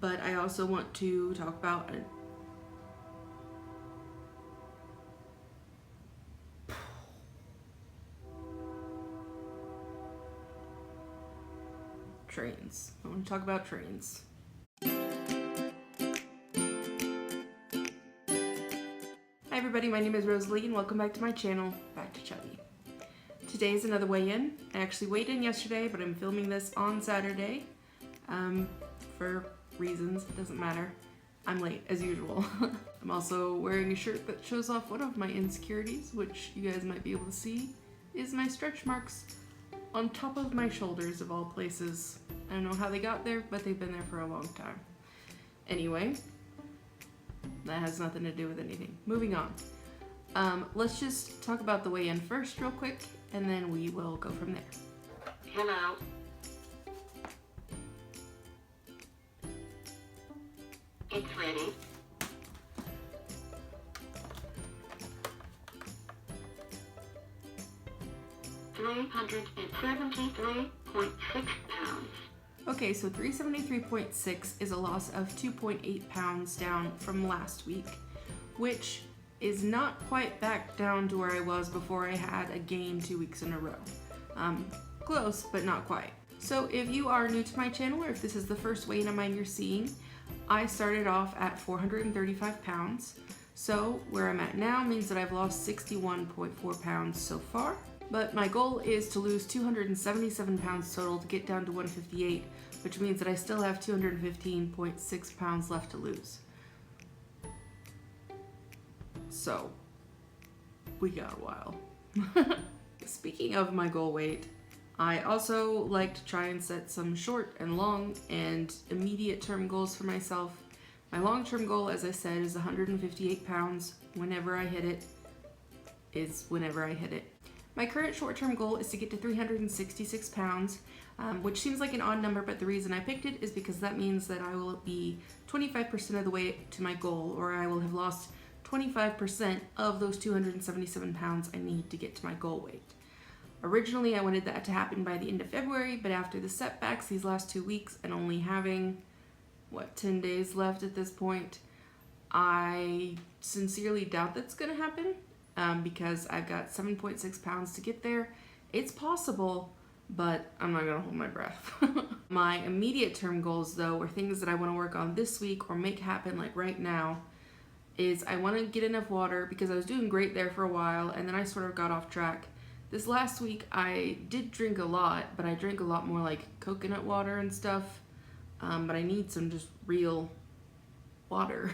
but I also want to talk about trains. I want to talk about trains. Hi everybody, my name is Rosalie and welcome back to my channel, back to Chubby. Today is another weigh-in. I actually weighed in yesterday, but I'm filming this on Saturday. For reasons, it doesn't matter. I'm late, as usual. I'm also wearing a shirt that shows off one of my insecurities, which you guys might be able to see, is my stretch marks on top of my shoulders of all places. I don't know how they got there, but they've been there for a long time. Anyway, that has nothing to do with anything. Moving on. Let's just talk about the weigh-in first real quick, and then we will go from there. Hello. It's ready. £373.6 pounds. Okay, so 373.6 is a loss of 2.8 pounds down from last week, which is not quite back down to where I was before I had a gain 2 weeks in a row. Close, but not quite. So if you are new to my channel, or if this is the first weigh-in of mine you're seeing, I started off at 435 pounds. So where I'm at now means that I've lost 61.4 pounds so far. But my goal is to lose 277 pounds total to get down to 158, which means that I still have 215.6 pounds left to lose. So, we got a while. Speaking of my goal weight, I also like to try and set some short and long and immediate term goals for myself. My long-term goal, as I said, is 158 pounds. Whenever I hit it, is whenever I hit it. My current short-term goal is to get to 366 pounds, which seems like an odd number, but the reason I picked it is because that means that I will be 25% of the way to my goal, or I will have lost 25% of those 277 pounds I need to get to my goal weight. Originally, I wanted that to happen by the end of February, but after the setbacks these last 2 weeks and only having, 10 days left at this point, I sincerely doubt that's gonna happen because I've got 7.6 pounds to get there. It's possible, but I'm not gonna hold my breath. My immediate term goals, though, or things that I wanna work on this week or make happen like right now, is I want to get enough water because I was doing great there for a while and then I sort of got off track. This last week I did drink a lot, but I drank a lot more like coconut water and stuff, but I need some just real water.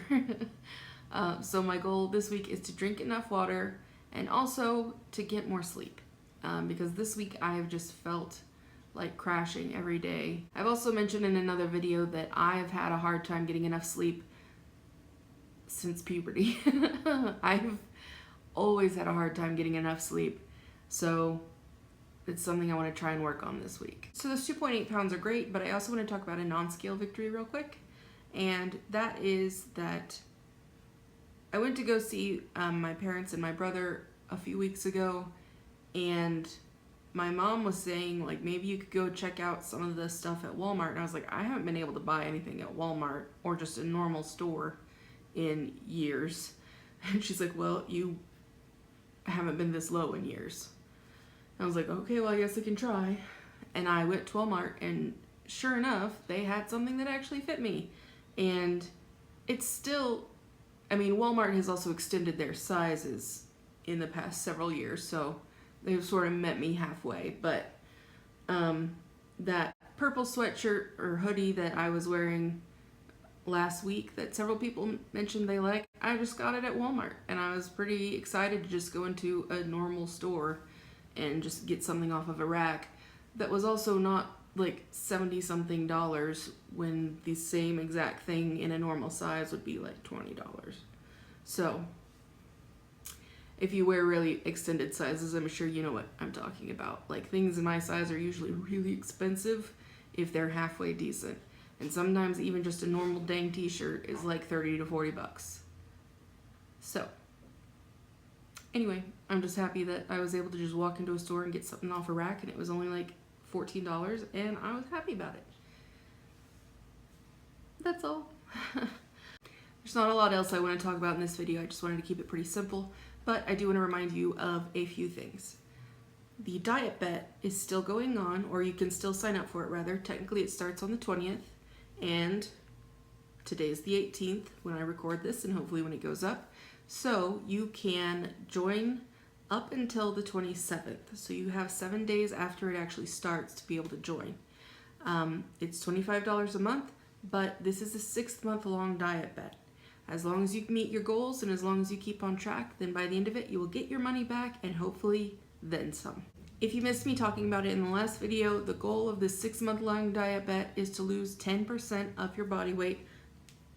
So my goal this week is to drink enough water and also to get more sleep because this week I have just felt like crashing every day. I've also mentioned in another video that I've had a hard time getting enough sleep since puberty. I've always had a hard time getting enough sleep, so it's something I want to try and work on this week. So those 2.8 pounds are great, but I also want to talk about a non-scale victory real quick, and that is that I went to go see my parents and my brother a few weeks ago, and my mom was saying, like, maybe you could go check out some of the stuff at Walmart, and I was like, I haven't been able to buy anything at Walmart or just a normal store in years. And she's like, well, you haven't been this low in years. I was like, okay, well, I guess I can try. And I went to Walmart, and sure enough, they had something that actually fit me. And it's still, I mean, Walmart has also extended their sizes in the past several years, so they've sort of met me halfway. But that purple sweatshirt or hoodie that I was wearing last week that several people mentioned they like, I just got it at Walmart, and I was pretty excited to just go into a normal store and just get something off of a rack that was also not like $70 something when the same exact thing in a normal size would be like $20. So if you wear really extended sizes, I'm sure you know what I'm talking about. Like, things in my size are usually really expensive if they're halfway decent. And sometimes even just a normal dang t-shirt is like 30 to 40 bucks. So anyway, I'm just happy that I was able to just walk into a store and get something off a rack, and it was only like $14, and I was happy about it. that's all. There's not a lot else I want to talk about in this video. I just wanted to keep it pretty simple, but I do want to remind you of a few things. The diet bet is still going on, or you can still sign up for it rather. Technically it starts on the 20th, and today's the 18th when I record this, and hopefully when it goes up. So you can join up until the 27th. So you have 7 days after it actually starts to be able to join. It's $25 a month, but this is a 6-month-long diet bet. As long as you meet your goals and as long as you keep on track, then by the end of it, you will get your money back and hopefully then some. If you missed me talking about it in the last video, the goal of this 6-month-long diet bet is to lose 10% of your body weight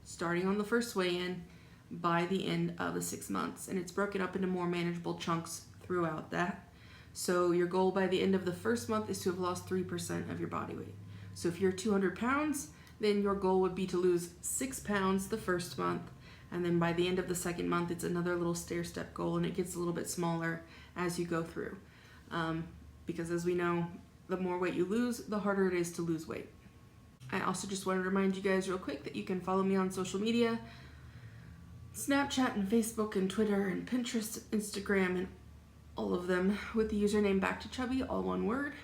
starting on the first weigh-in by the end of the 6 months. And it's broken up into more manageable chunks throughout that. So your goal by the end of the first month is to have lost 3% of your body weight. So if you're 200 pounds, then your goal would be to lose 6 pounds the first month. And then by the end of the second month, it's another little stair-step goal, and it gets a little bit smaller as you go through. Because as we know, the more weight you lose, the harder it is to lose weight. I also just want to remind you guys real quick that you can follow me on social media, Snapchat and Facebook and Twitter and Pinterest, Instagram, and all of them with the username BackToChubby, all one word.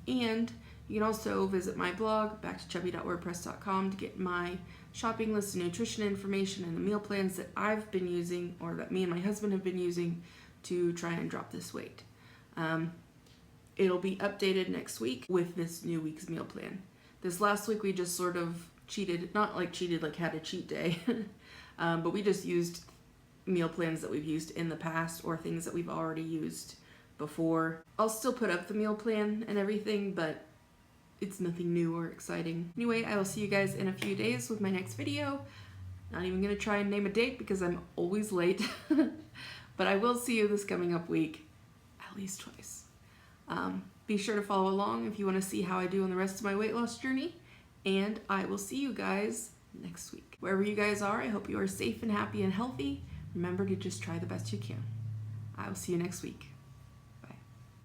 And you can also visit my blog, backtochubby.wordpress.com, to get my shopping list and nutrition information and the meal plans that I've been using, or that me and my husband have been using to try and drop this weight. It'll be updated next week with this new week's meal plan. This last week we just sort of cheated, not like cheated like had a cheat day, but we just used meal plans that we've used in the past or things that we've already used before. I'll still put up the meal plan and everything, but it's nothing new or exciting. Anyway, I will see you guys in a few days with my next video. Not even gonna try and name a date because I'm always late, but I will see you this coming up week, at least twice. Be sure to follow along if you want to see how I do on the rest of my weight loss journey, and I will see you guys next week. Wherever you guys are, I hope you are safe and happy and healthy. Remember to just try the best you can. I will see you next week.